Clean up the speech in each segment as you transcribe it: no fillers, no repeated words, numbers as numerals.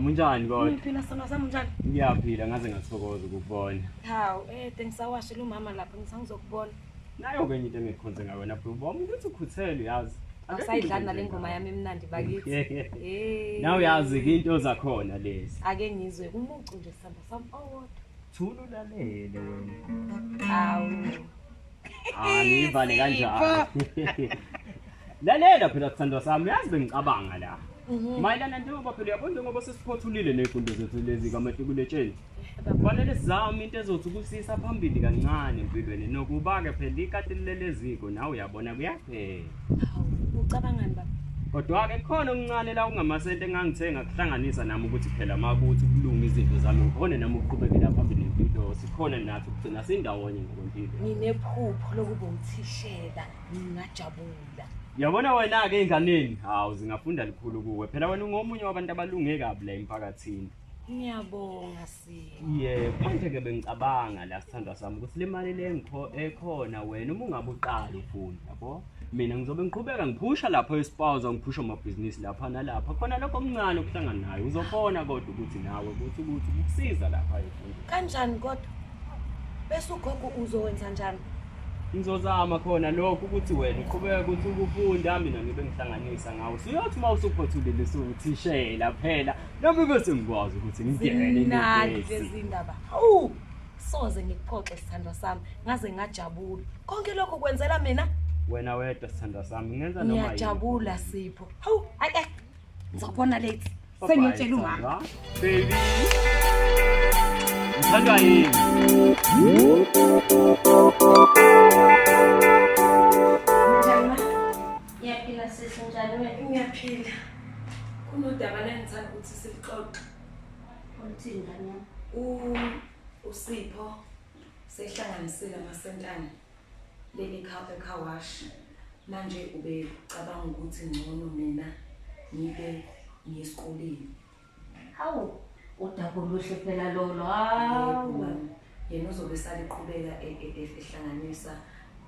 Munjani kodwa? Ngiphila sona sami njani? Ngiyaphila ngaze ngathokoza ukubona. Hawu, ngisawashela umama lapha ngisangizokubona. Nayo ke into engikhonze ngawe na bro. Wami ukuthi ukhuthele yazi. Awusayidlala nale ngoma yami emnandi bakithi. Nawe yazi ke into zakhona lezi. Ake ngizwe umucu nje sihamba sami owodwa. Thula ulalele wena. Hawu. Ngivale kanjalo. Lalela phela sithandwa sami yazi bengicabanga la. Mayelana njengoba phela yabona ngoba sesiphothulile nezifundo zethu lezi kaMatriculation. Kufanele sizame into ezothi ukusisa phambili kancane empilweni nokuba ke phela ikati leleziko nawe uyabona kuyaphela. Hawu, ucabangani baba? Kodwa ke khona okuncane la ungamasente engangithenga kuhlanganisa nami ukuthi phela makuthi kulunga izinto zami ngibone nami ukuqhubekela phambili nempilo sikhona nathi ukugcina sindawonye ngokwempilo. Nginephupho lokuba umthishela ngingajabula. Yabona wena ke enganeni hawu zingafunda likhulu kuwe phela wena ungomunye wabantu abalunge kabi la emphakathini. Ngiyabonga sisi. Yebo manje ke bengicabanga la sithandwa sami ukuthi le mali le ekhona wena uma ungabe uqala ufunda yabo mina ngizobe ngiqhubeka ngiphusha lapho espouse ngiphusha amabhizinisi lapha nalapha khona lokho omncane okuhlangana nayo uzokhona kodwa ukuthi nawe ukuthi ukusiza lapha efundweni. Kanjani kodwa? Bese ugogo uzowenza njani? Ngizozama khona lokho ukuthi wena uqhubeke ukuthi ukufunda mina ngibe ngihlanganisa ngawo. Siyothi mawusuphothulile uthishela phela nami bese ngikwazi ukuthi ngingene lezi ndaba. Hawu, soze ngikuphoxe sithandwa sami ngaze ngajabula. Konke lokho kwenzela mina? Wena wedwa sithandwa sami ngenza noma yini. Ngiyajabula Sipho. Hawu, ake. Ngizobona late. Sengitshela umama. Baby. Ngithandwa yini? Ngiyaphila sisi njani wena? Ngiyaphila. Kunodaba la ngithanda ukuthi silixoxe. Olithini ngani? Usipho sehlanganisile amasentana leli car wash. Manje ube cabanga ukuthi ngcono mina ngibe ngiyesikoleni. Hawu, udaba oluhle phela lolo. Hawu. Yena uzobe saliqhubeka ehlanganisa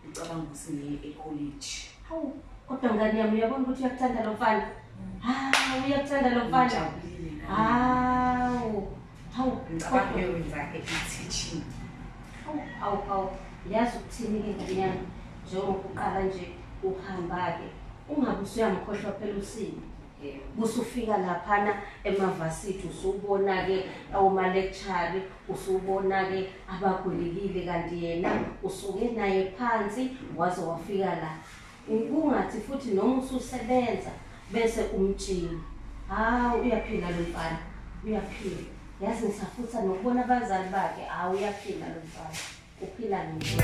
ucabanga ukuthi ngiye e-college. Hawu, kodwa ngani yami uyabona ukuthi uyakuthanda lo mfana? Hawu, uyakuthanda lo mfana. Hawu. Hawu, ngicabanga uyenza e-teaching. Hawu. Yazi ukuthini ke ngani yami? Njengoba uqala nje uhamba ke. Ungabe usuyamkhohlwa phela usini. Busufika laphana emavasithi usubona ke awuma lecture usubona ke abagwelekile kanti yena usuke naye phansi waze wafika la. Ungathi futhi noma ususebenza bese umtshini. Hawu uyaphila lo mfana. Uyaphila. Yazi ngisafutha nokubona abazali bakhe. Hawu uyaphila lo mfana. Uphila nje.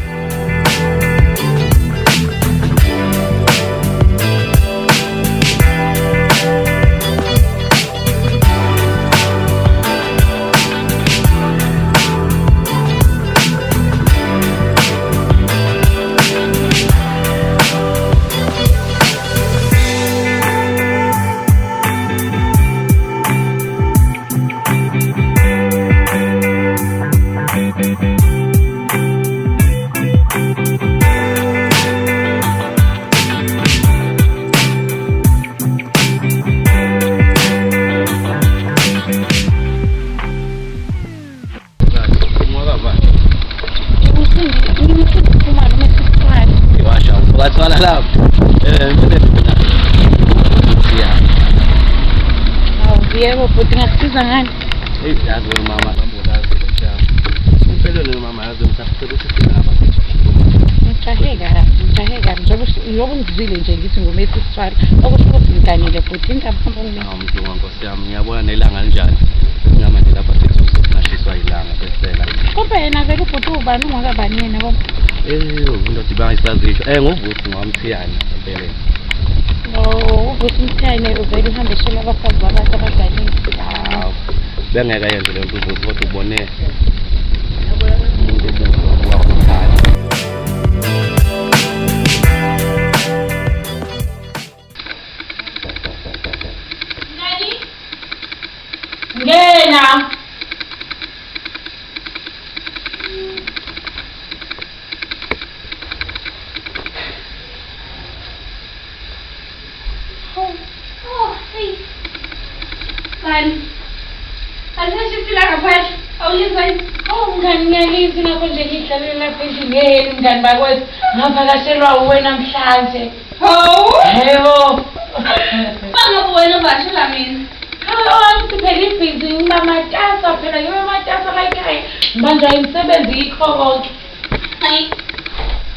Yebo futhi ngasiza ngani? Yazi mama bambola ngishaya. Impelelo mama yazi msafuna ukuthi ngaba. Ngishaheka njengoba ngizile nje ngithi ngomesi siswari okusho ukuthi ngikanile futhi indaba phambili. Umuntu wankosi yami ngiyabona nelanga kanjani. Ngiyama nje lapha sekusashiswa ilanga besela. Kodwa yena vele futhi ubani ungakabani yena ngoba Umuntu bangayisazisho. Ngovuthi ngwamthiyana empeleni. Uvuthi umthiyane uvele uhambe eshela abafazi babantu abadlalile. Hawu. Bengeke yenze lento uvuthi kodwa ubone umuntu wakuthanda. Ngena. Mngani ngiyalizi ngakho nje ngidlalela lapha endlini yeyeni mngani bakwethu ngavakashelwa uwe namhlanje. Yebo. Bangabe wena uvashela mina. Ngithi phela ibhizi ngiba amatasa phela ngiba amatasa la ekhaya ngibanjwa imisebenzi yikho konke. Hayi.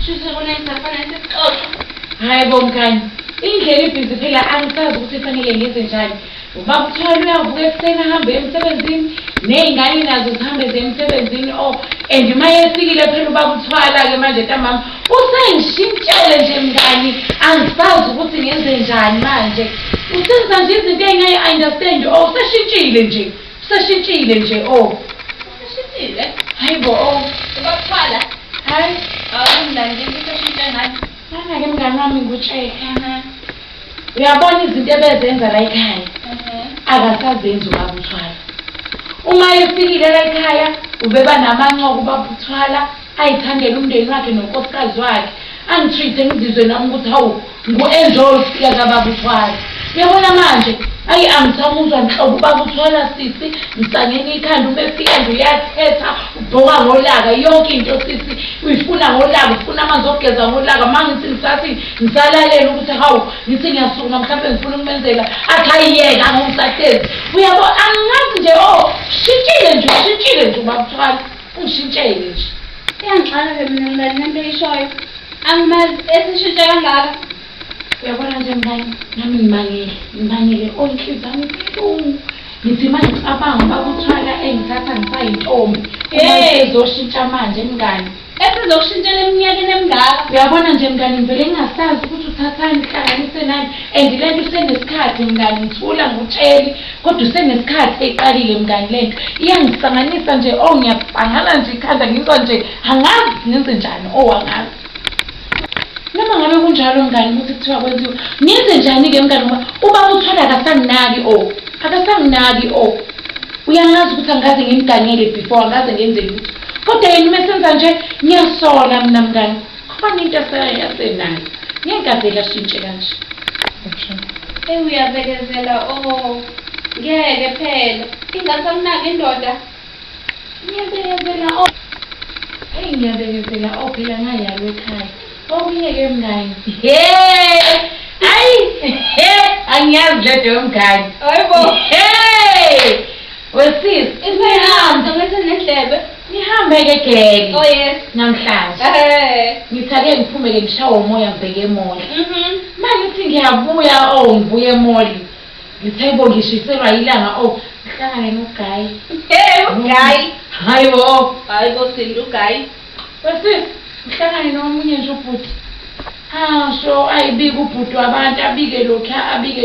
Shuse kona isafana sesixoxo. Hayi bo mngani indlela ibhizi phela angisazi ukuthi fanele ngenze njani. Ubaba uthwala uyavuka ekuseni ahambe emsebenzini ney'ngane nazo zihambe zemsebenzini and uma yesikile phela ubaba uthwala-ke manje ntambama usengishintshele nje mngani angisazi ukuthi ngenze njani manje usenza nje izinto ey'ngayi-understand useshintshile nje useshintshile nje Useshintshile? hayi bo Ubaba uthwala? hayi Mngani nje useshintshe ngani? nana-ke mngani wami ngutsheka uyabona izinto ebezenza la ekhaya akasazenzi ubaba uthwala uma efikile la ekhaya ubeba namancoko ubaba uthwala ayithandela umndeni wakhe nonkosikazi wakhe angitreat-e ngizizwe nami ukuthi hawu ngu-enjoy ukufika kababa uthwala uyabona manje ayi angisamuzwa nhlobo ubaba uthwala sisi ngisangena ikhanda uma efika nje uyathetha ubhoka ngolaka yonke into sisi uyifuna ngolaka ufuna amanzi okugeza ngolaka ma ngithi ngisathi ngisalalela ukuthi hawu ngithi ngiyasukuma mhlawumbe ngifuna ukumenzela athi ayiyeka angisahlezi uyabo angingazi nje shintshile nje ubaba uthwala ungishintshele nje Iyangixaka-ke mina mngani lento eyishoyo. Angimazi esishintshe kangaka. uyabona nje mngani nami ngimangele inhliziyo yami ibuhlungu ngithi manje ngicabanga ubaba uthwala engithatha ngisayintombi ezoshintsha manje mngani Esizokushintshela eminyakeni emingaka. uyabona nje mngani ngivele ngingasazi ukuthi uthathani uhlanganise nani and lento usenesikhathi mngani ngithula ngutsheli kodwa usenesikhathi eqalile mngani lento iyangisanganisa nje ngiyabhangala nje ikhanda ngizwa nje angazi ngenze njani angazi noma ngabe kunjalo mngani ukuthi kuthiwa kwenziwa ngenze njani-ke mngani ngoba ubaba uthwala akasanginaki uyangazi ukuthi angaze ngimgangele before angaze ngenze lutho kodwa yena uma esenza nje ngiyasola mina mngani khona into yasenayo ngeke ashintshe kanje Uyabekezela ngeke phela. Ingasakunaki indoda. ngiyabekezela ngiyabekezela phela ngayalo ekhaya okunye-ke mngani angiyazi ledo yomngani Hayibo. wesisi Ngithi nedlebe. nihambe-ke gele Yes. namhlanje ngithathe ngiphume-ke ngishawe umoya ngibheke emoli mangithi ngiyabuya ngibuye emoli ngithe ngishiselwa yilanga ngihlangane noGayi Ugayi. hayibo Sindu ugayi. wesisi ngihlangane nomunye nje ubhuti sho ayibike ubhuti wabantu abike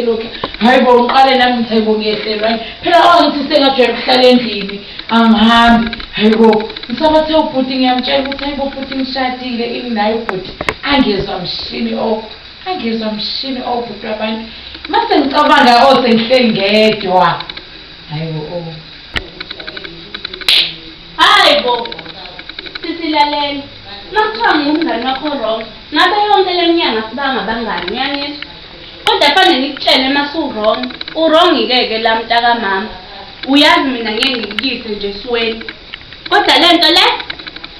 lokhu hayibo ngiqale nami ngithi hayibo ngiyehlelwa phela wangithi sengajwayele ukuhlala endlini angihambi hayibo ngisabathe ubhuti ngiyamtshela ukuthi hayibo ubhuti ngishadile ini naye ubhuti angezwa mshini ubhuti wabantu mase ngicabanga sengihleli ngedwa Hayibo. Sisilalela. Makuthiwa ngumngani wakho wrong. Ngabe yonke le minyaka sibanga bangani uyangizwa? Kodwa fanele nikutshele mase wrong. Wrong-ke la mntaka mama. Uyazi mina ngeke ngikuyise nje esweni. Kodwa lento le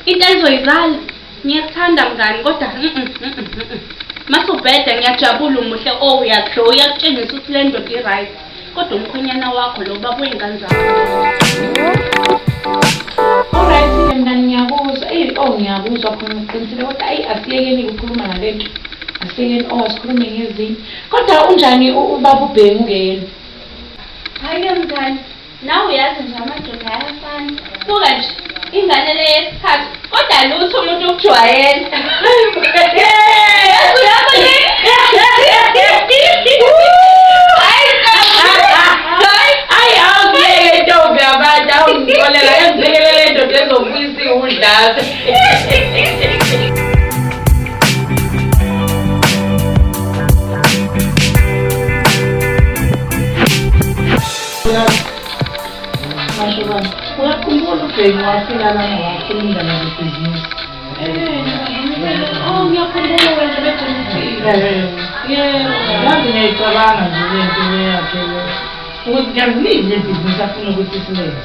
into ezoyizala. Ngiyakuthanda mngani kodwa mase ubheda ngiyajabula umuhle uyaglow uyakutshengisa ukuthi le ndoda i-right. Kodwa umkhonyana wakho lo baba wey'ngane zakho. Alright mngani ngiyakuzwa ngiyakuzwa khona uqinisile kodwa asiyekeni ukukhuluma ngale nto asiyekeni asikhulume ngezinye kodwa unjani ubaba uBhengu yena Hayi mngani nawe uyazi nje amadoda ayafana buka nje ingane le yesikhathi Kodwa lutho umuntu ukujwayela. Uyakhumbula ubheki wafika lana wakhuluma ngebhizinisi. Ngiyakhumbula wena bebhizinisi. Yazi ngiyayicabanga nje lento yakhe ukuthi kazilini le bhizinisi afuna ukuthi silenze.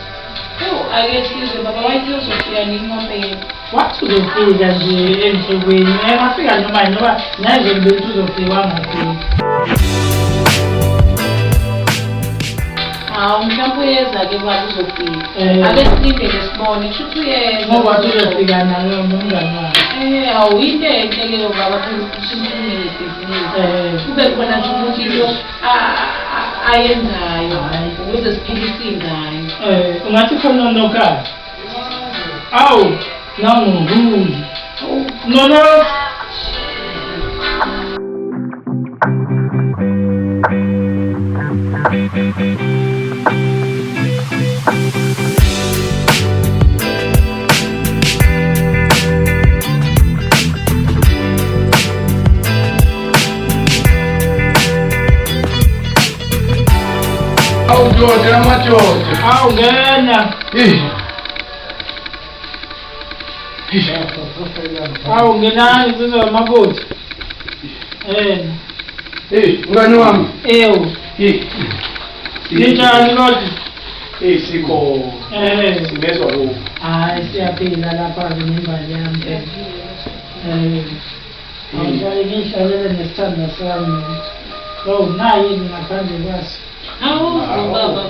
Ake size baba wayithi uzofika nginqombeni. Wathi uzofika nje enhlokweni, engafika noma nazo bethu uzofika wangafika. Mhlawumbe uyeza-ke baba uzofika. Ake silinde nesibone kushuthi uyeza. Ngoba uzofika nayo nomngane wakhe. Hawu into enhle leyo baba phela ushintshile nebhizinisi. Kube khona nje umuntu into ayenzayo ukuze siphilise ingane. Ungathi khona nokala. Awu, nanguhuli. No. George, amaJoja. Awu ngena. Awu ngenani sizwa makhosi. Mngani wami. Ninjani kodwa? Sikho. Sibezwa lokho. Hayi siyaphila lapha ngimbali yami. Awujale ngihlalele nesithanda sami. Nayi ngaphandle kwaso. Baba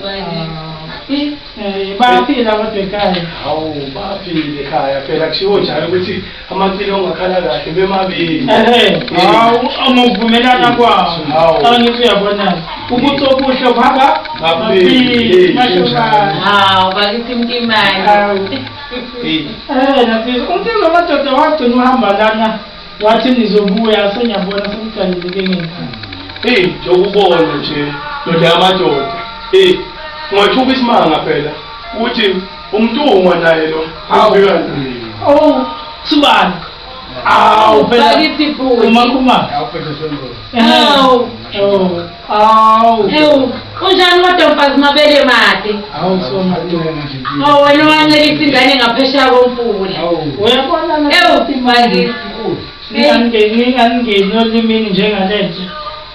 bayaphila kodwa ekhaya. Hawu baphile ekhaya phela kushiwo njalo ukuthi amacilo ongakhala kahle bemabili. Hawu ngokuvumelana kwawo. Angithi uyabona ukuthi okuhle baba baphile. Hawu bakithi imtimani. Nathi umthizo madoda wagcina uhamba lana wathi nizobuya senyabona sekuqalile ngekhaya. Jokubona nje ndoda yamadoda. Ngwachuba isimanga phela ukuthi umntungwa naye lo afika nini. Subani. Awu phela bakithi futhi. Uma. Unjani kodwa mabele made? Soma. Wena wancelisa ingane ngaphesheya komfula. Uyabona bakithi. Ngingangeni olimini njengalento.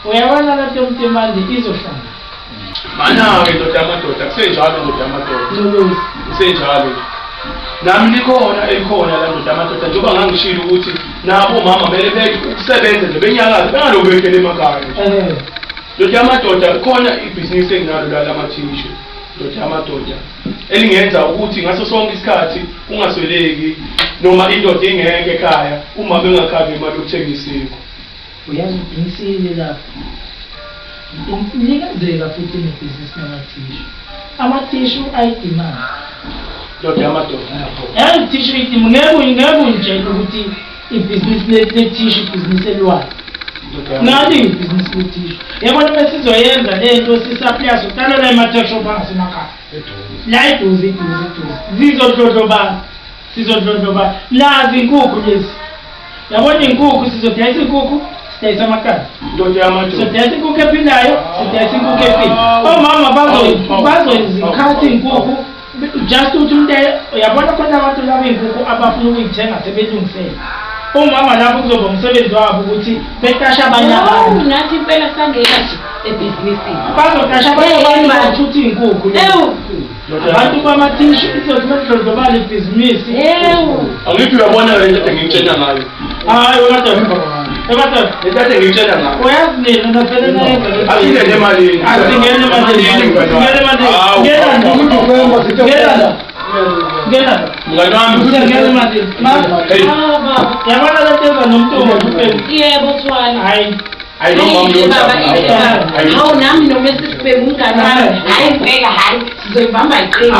Uyabona lapho umtimandi izohlala. Mana-ke ndoda yamadoda kusenjalo ndoda yamadoda. Kusenjalo. Nami elikhona la ndoda yamadoda njengoba ngangishilo ukuthi nabo mama kumele bekusebenze nje benyakazi bengalobekele emakhaya. Ndoda yamadoda khona ibhizinisi enginalo la lamathishu. Ndoda yamadoda elingenza ukuthi ngaso sonke isikhathi ungasweleki noma indoda ingeke ekhaya uma bengakhavi imali yokuthengisa isiko. Uyaziqinisile lapho. Nikazeka futhi nebhizinisi namathishu. Amathishu ayidimandi. Ndoda yamadoda. Thishu idima ngeke unitshele ukuthi ibhizinisi lethishu ibhizinisi elwayo. Ngani ibhizinisi lethishu. Yabona besizoyenza lento sisaplaya sokuqala la ematheshop angasemakhaya. La iduze. Sizodlondlobana. Nazi inkukhu lezi. Yabona inkukhu sizodayisa inkukhu. Sidayisa amakhaya. Ndoda yamadoda. Sidayisa inkukhu ephilayo, sidayisa inkukhu ephila. Omama bazozikhathi inkukhu just ukuthi umuntu uyabona khona abantu laba inkukhu abafuna ukuyithenga sebelungisele. Omama lapho kuzoba umsebenzi wabo ukuthi beqasha abanye abantu. Nathi impela sangena nje ebhizinisini. Bazoqasha abanye abantu ukuthi inkukhu. Abantu bamathishu izodlondlobala ibhizinisi. Angithi uyabona le nto engitshela ngayo. Hayi wena Ebathwa, lethathe ngitshela ngayo. Uyazi nina naphela nayenza. Asingene emalini. Asingene emalini. Ngena. Mngani wami Usengene emalini. Yabona lethenza nomntungu kuphela. Yebo Thwala. Hayi noma hawu nami noma sisibheka umngane wami. Hayi bheka hayi sizoyibamba iqiniso.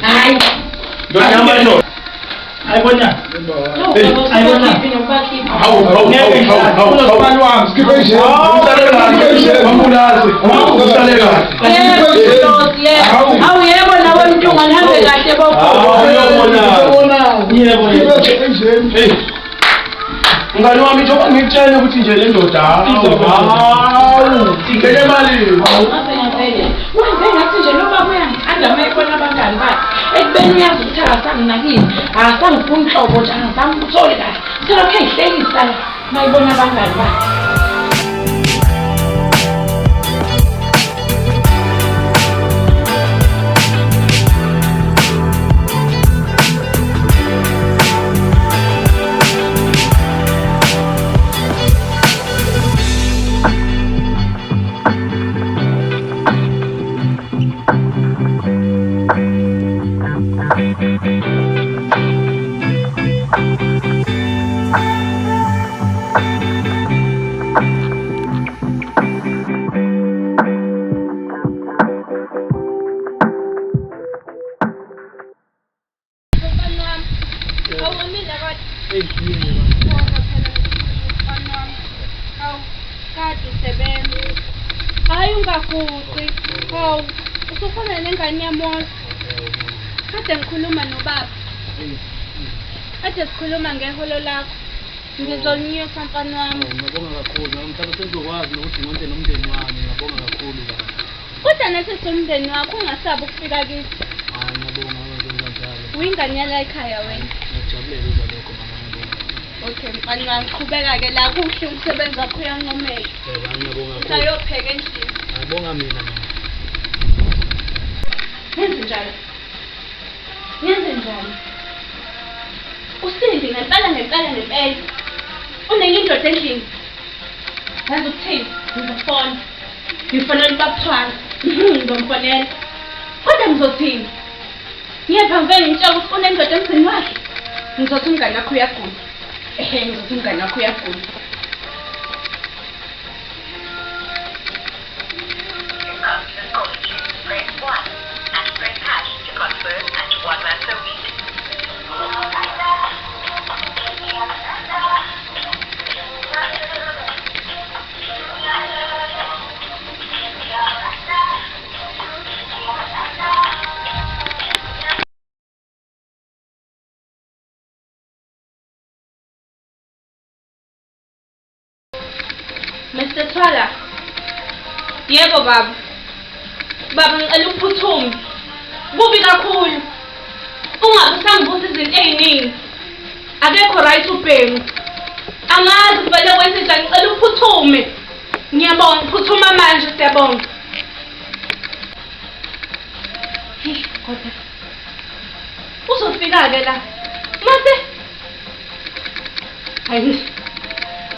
Hayi. Ndoda yamadoda. ayibona Awu yebo nawe mntunga nihambe kahle Ngani wami njengoba ngikutshela ukuthi nje le ndoda ingene emalini. Ngathi nje noma kuyangithanda mayibona abangani bakhe ekubeni uyazi ukuthi akasanginakile akasangifuni uhlobo nje angisamtholi kahle selokhu eyihlekisa mayibona abangani bakhe. Hayi ungaguqi. Hawu, usufuna nengane yamosi. Kade ngikhuluma nobaba. Kade sikhuluma ngeholo lakho. Ngizonyisa mfana wami. Ngiyabonga kakhulu. Ngicela senzokwazi ukuthi ngonke nomndeni wami. Ngiyabonga kakhulu baba. Kodwa nathi somndeni wakho ungasabi ukufika kithi. Hayi ngiyabonga ngokwenza njalo. Uyingane yala ekhaya wena. Ngijabulela ukuzwa lokho mama ngiyabonga. Okay mfana wami qhubeka ke la kuhle umsebenzi wakho uyancomeka. Ngiyabonga kakhulu. Sayopheka endlini. Ngiyabonga mina mama. Yenze njalo. Yenze njalo. Usindi ngempela. Unenye indoda endlini. Yazi ukuthini? Ngizofona. Ngifonela ubathwala. Ngizomfonela. Kodwa ngizothini? Ngiyaphambe ngitshela ukuthi unendoda emzini wakhe. Ngizothi umngane wakho uyagula. Ngizothi umngane wakho uyagula. Mr. Twala. Yebo baba. Baba ngicela ukuphuthume. Kubi kakhulu. Ungabe usangibuza izinto eziningi. Akekho right ubhengu. Angazi vele kwenze njani ngicela ukuphuthume. Ngiyabonga uphuthuma manje siyabonga. Kodwa. Uzofika ke la. Mase. Hayi.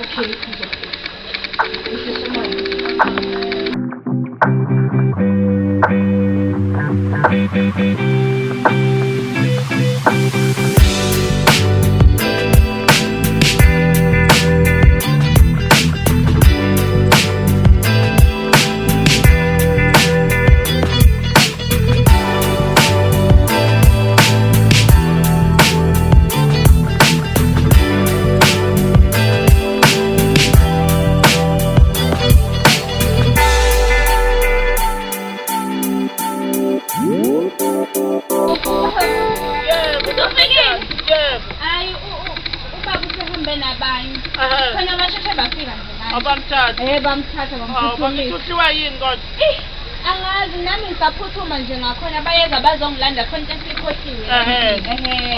Okay, uzofika. Bamthatha bamphuthumise. Uthiwa yini kodwa? Angazi nami ngisaphuthuma nje ngakhona bayeza bazongilanda khona sesikhohliwe.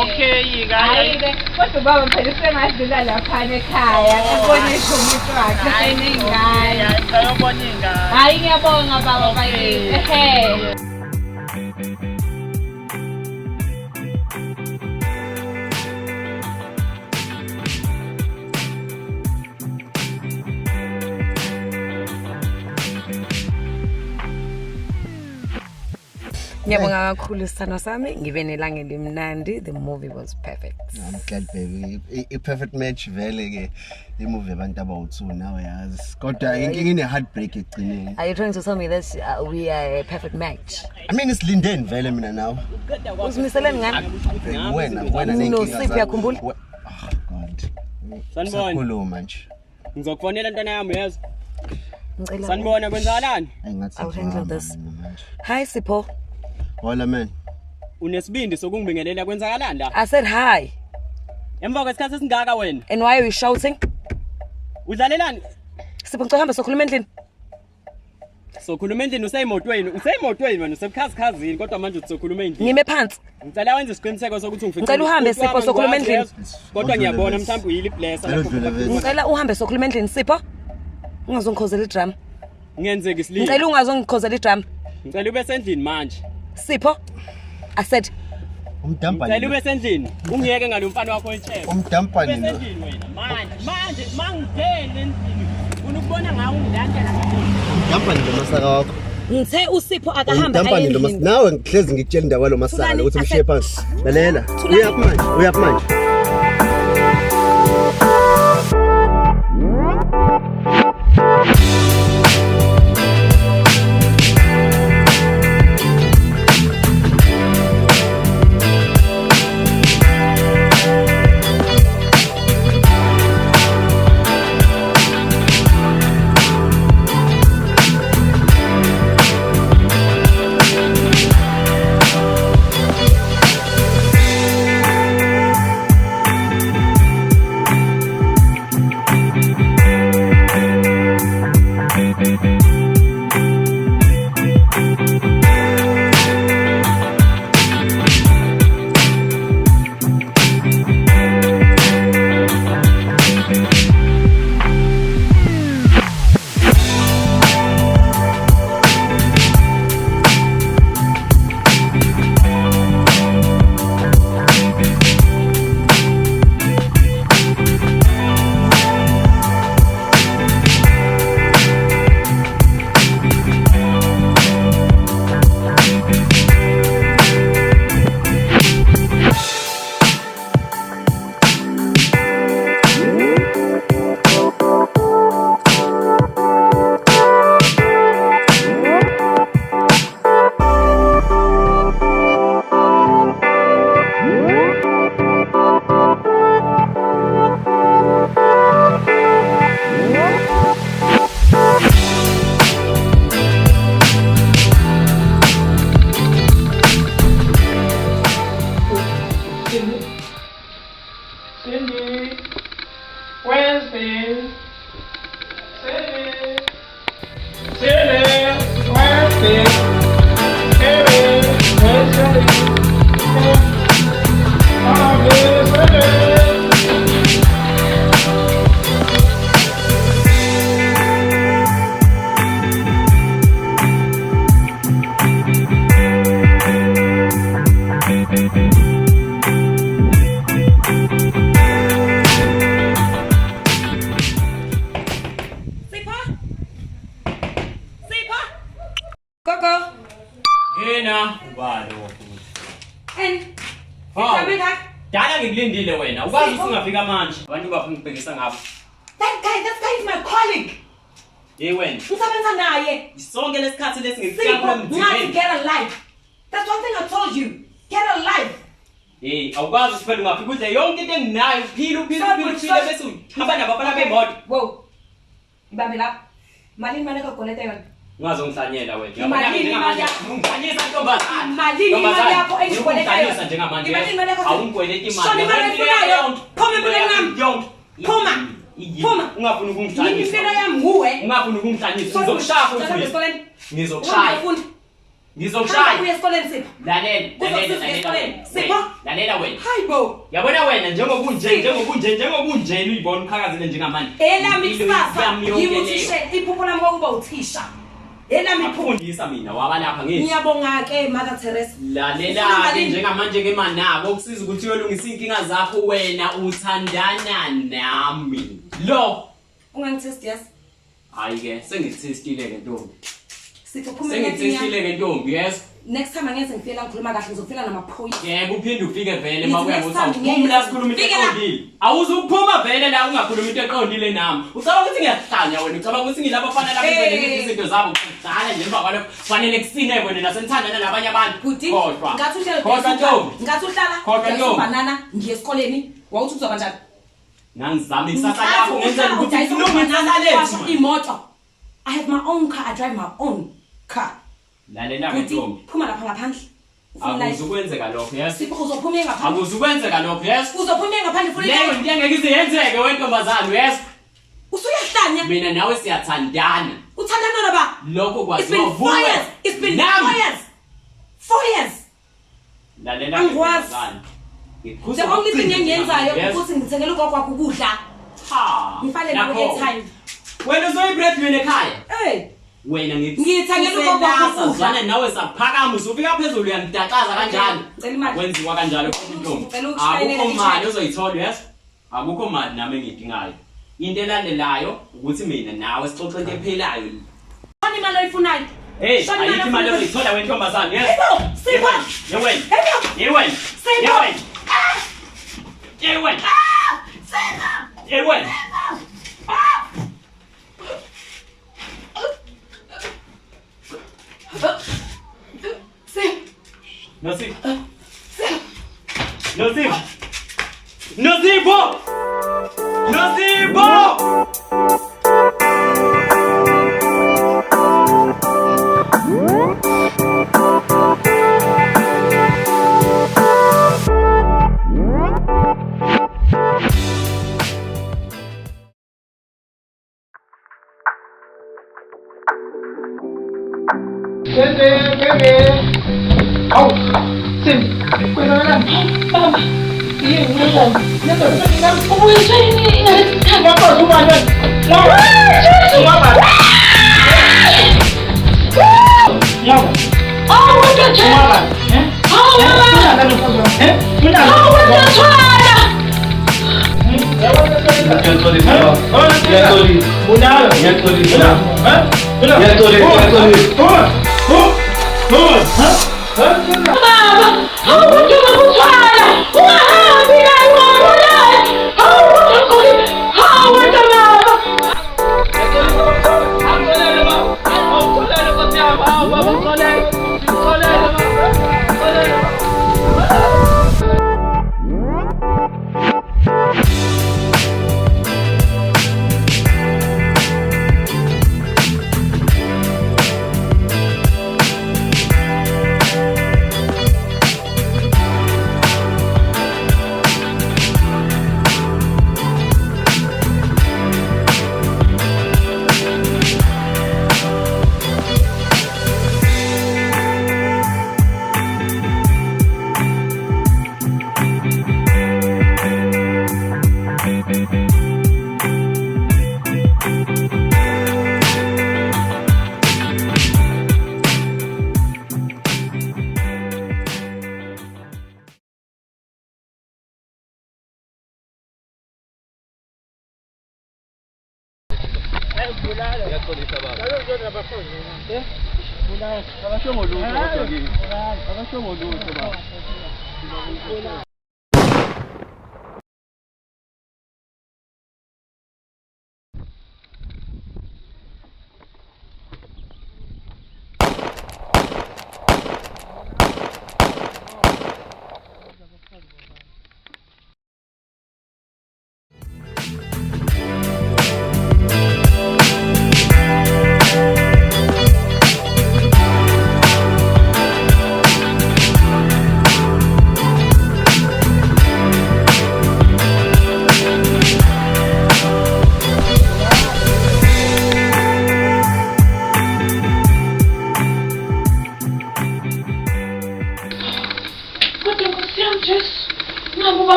Okay yika. Hayi ke kodwa baba phela sengadlula lapha ekhaya. Ngibone ishomiso wakhe senengane. Hayi ngiyabona ingane. Hayi ngiyabonga baba bayithi. Ngiyabonga kakhulu sithando sami ngibe nelanga elimnandi. The movie was perfect. I'm glad baby. A perfect match vele ke. The movie abantu abawu2 nawe yazi. Kodwa inkinga ine heartbreak egcineni. Are you trying to tell me that we are a perfect match? I mean isilindeni vele mina nawe. Uzimiseleni ngani? Wena No siphi yakhumbula? Oh God. Sanibona. Sakhuluma nje. Ngizokufonela ntwana yami yezo. Ngicela. Sanibona kwenzakalani? Engathi. I'll handle this. Hi Sipho. Hola man. Unesibindi sokungibingelela kwenzakalani la? I said hi. Emva kwesikhathi esingaka wena. And why are you shouting? Udlalelani? Sipho ngicela uhambe sokhuluma endlini. Sokhuluma endlini useyimotweni wena usebukhazikazini kodwa manje uzokhuluma endlini. Ngime phansi. Ngicela wenze isiqiniseko sokuthi ungifike. Ngicela uhambe Sipho sokhuluma endlini. Kodwa ngiyabona mhlawumbe uyili blesser lapho. Ngicela uhambe sokhuluma endlini Sipho. Ungazongikhozela idrum. Ngiyenzeka isililo. Ngicela ungazongikhozela idrum. Ngicela ube sendlini manje. Sipho. I said Umdampani. Ngicela ube sendlini. Ungiyeke ngalomfana wakho entshebe. Umdampani Ube sendlini wena. Manje mangithele endlini. Ufuna ukubona ngawo ungilandela kakhulu. Umdampani ndomasaka wakho. ngithe uSipho akahamba Umdampani ndomasaka. Nawe ngihlezi ngikutshela indawo kwalo masaka ukuthi umshiye phansi. Lalela. Uyaphi manje. Dala ngikulindile wena. Ukwazi usingafika manje. Abantu bafuna ukubhekisa ngapha. That guy is my colleague. Hey wena. Usebenza naye. Isonke lesikhathi lesingekufika emthini. Get a life. That's one thing I told you. Get a life. Hey, awukwazi usifela ungafika udle yonke into enginayo. Phila bese uhamba nabafana bemoto. Wow. Ibambe lapha. Malini manje kakoleta yona. Ungazongihlanyela wena. Imali yakho. Ungihlanyisa ntombazana. Imali yakho engikoleta yona. Njengamanje. Imali yakho. Awungikweleta imali. Shona imali efunayo. Phuma empilweni yami. Phuma. Ungafuna ukungihlanyisa. Impilo yami nguwe. Ungafuna ukungihlanyisa. Ngizokushaya futhi. Ngizokushaya. Ngizokushaya. Uya esikoleni Sipho. Lalela wena. Hayibo. Yabona wena njengobunje uyibona uqhakazile njengamanje. Elami kusasa. Ngiyuthisha iphupho lami kokuba uthisha. Elami ifundisa mina waba lapha ngithi. Ngiyabonga ke Mother Teresa. Lalela ke njengamanje ke manako ukusiza ukuthi uyolungisa inkinga zakho wena uthandana nami. Lo ungangitest yes. Hayi ke sengithestile ke ntombi. Sipho phuma Sengithestile ke ntombi yes. Next time angeze ngifela ngikhuluma kahle ngizofela namaphoyisa. Yebo uphinde ufike vele Ngithi makuya next time ngothi ngeke uphumula sikhuluma into fika la. eqondile. Awuzukuphuma vele la ungakhuluma into eqondile nami. Ucabanga ukuthi ngiyahlanya wena, ucabanga ukuthi ngilabo bafana laba benze izinto zabo kudala nje emva kwalokho kufanele kusine wena nasenithandana nabanye abantu. Bhuti, Kodwa. ngathi uhlala Kodwa Ntombi. ngathi uhlala Kodwa Ntombi. banana ngiye esikoleni wawuthi uzoba njani? Nangizama isasa lakho ngenzela ukuthi ngilunge isasa lethu. Imoto. I have my own car, I drive my own car. Lalela ke Bhuti, Ntombi. phuma lapha ngaphandle. Ufuna Akuzukwenzeka lokho, yes. Sipho uzophuma ngaphandle. Akuzukwenzeka lokho, yes. Uzophuma ngaphandle futhi. Leyo into engeke ize yenzeke wentombazane, yes. Usuyahlanya. Mina nawe siyathandana. Uthandana naba? Lokho It's been 4 years. It's been 4 years. 4 years. Lalela Angikwazi. Ngikhuza. The only thing engiyenzayo ukuthi ngithengele ugogo wakho ukudla. Ha. Ngifale nawe airtime. Wena uzoyibreadwinner ekhaya? Wena Ngithengele ugogo wakho ukudla. Zwana nawe saphakama usufika phezulu uyangidaqaza kanjani? Cela imali. Kwenziwa kanjalo futhi Ntombi. Ngicela ukushayela Akukho mali ozoyithola, yes. Akukho mali nami engidingayo. Into elandelayo ukuthi mina nawe sixoxe into ephelayo. Khona imali oyifunayo. Hey, ayikho imali ozoyithola wena ntombazane, yes. Yewena. Yewena. Yewena. Yewena. Yewena. Nosibo. Nosibo. Nosibo. Nosibo. Aw, Sim, kwenzakalani? Baba, yini? Nento ubuyiswe yini? Ngapha umanje. Ngaba. Ngaba. Awu nto. Ngaba. Awu baba. Mina. Awu nto. Akasho ngolutho kodwa kimi. Akasho ngolutho baba.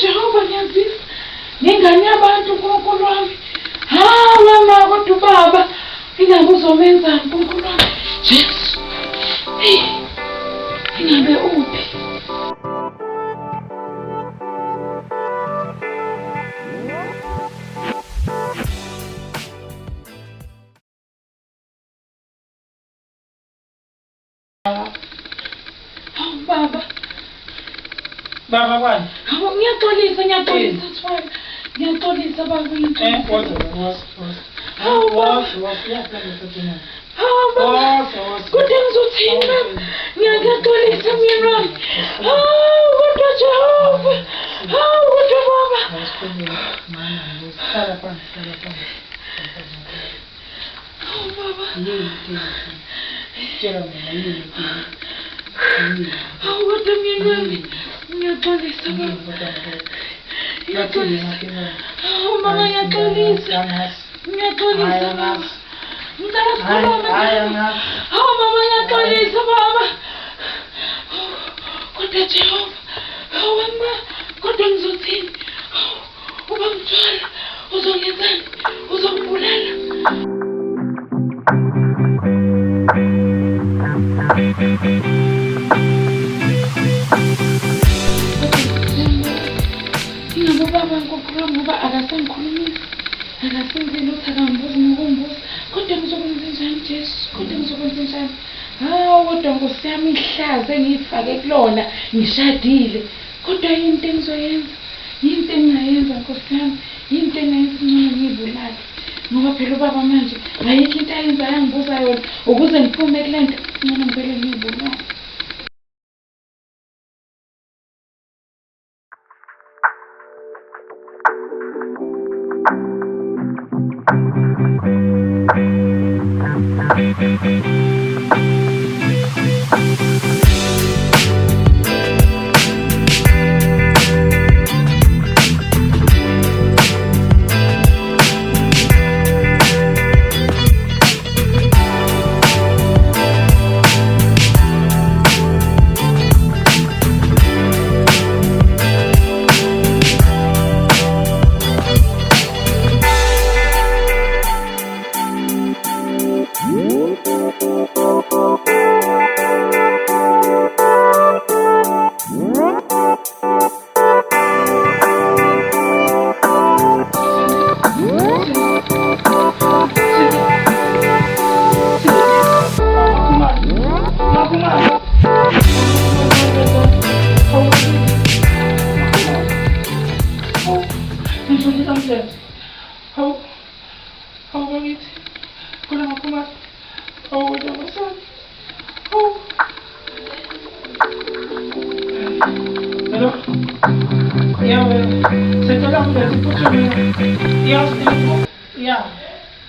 Jehova ngiyazisa ngingane yabantu uNkulunkulu wami. Hawe ma kodwa baba ingabe uzomenza uNkulunkulu wami. Jesu. Ingabe uphi? Baba kwani? Hawu ngiyaxolisa Thwala. Ngiyaxolisa baba Hawu baba. Kodwa ngizothini baba? Ngiyaxolisa myeni wami. Hawu kodwa Jehova. Hawu kodwa baba. Hawu baba. Hawu kodwa myeni wami. Ngiyaxolisa baba. Hawu mama ngiyaxolisa. Ngiyaxolisa baba. Ngicela sikhulume. Hawu mama ngiyaxolisa baba. Kodwa Jehova. Hawu ma. Kodwa ngizothini? Uba Mthwala uzongenzani? Uzongibulala. Baba ngikukholwa ngoba akasangikhulumisi akasenzeli ukuthi akambuzi nokumbuza kodwa ngizokwenzenjani Jesu kodwa ngizokwenzenjani hawu kodwa Nkosi yami ihlaze engiyifake kulona ngishadile kodwa yinto engizoyenza yinto engingayenza Nkosi yami yinto engayenza ngcono ngiyibulale ngoba phela ubaba manje ayikho into ayenzayo angibuza yona ukuze ngiphume kule nto ngcono ngivele ngiyibulale.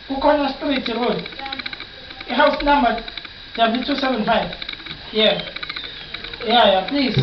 Bukonya Street Road. House number W275. Yeah. Yeah, please.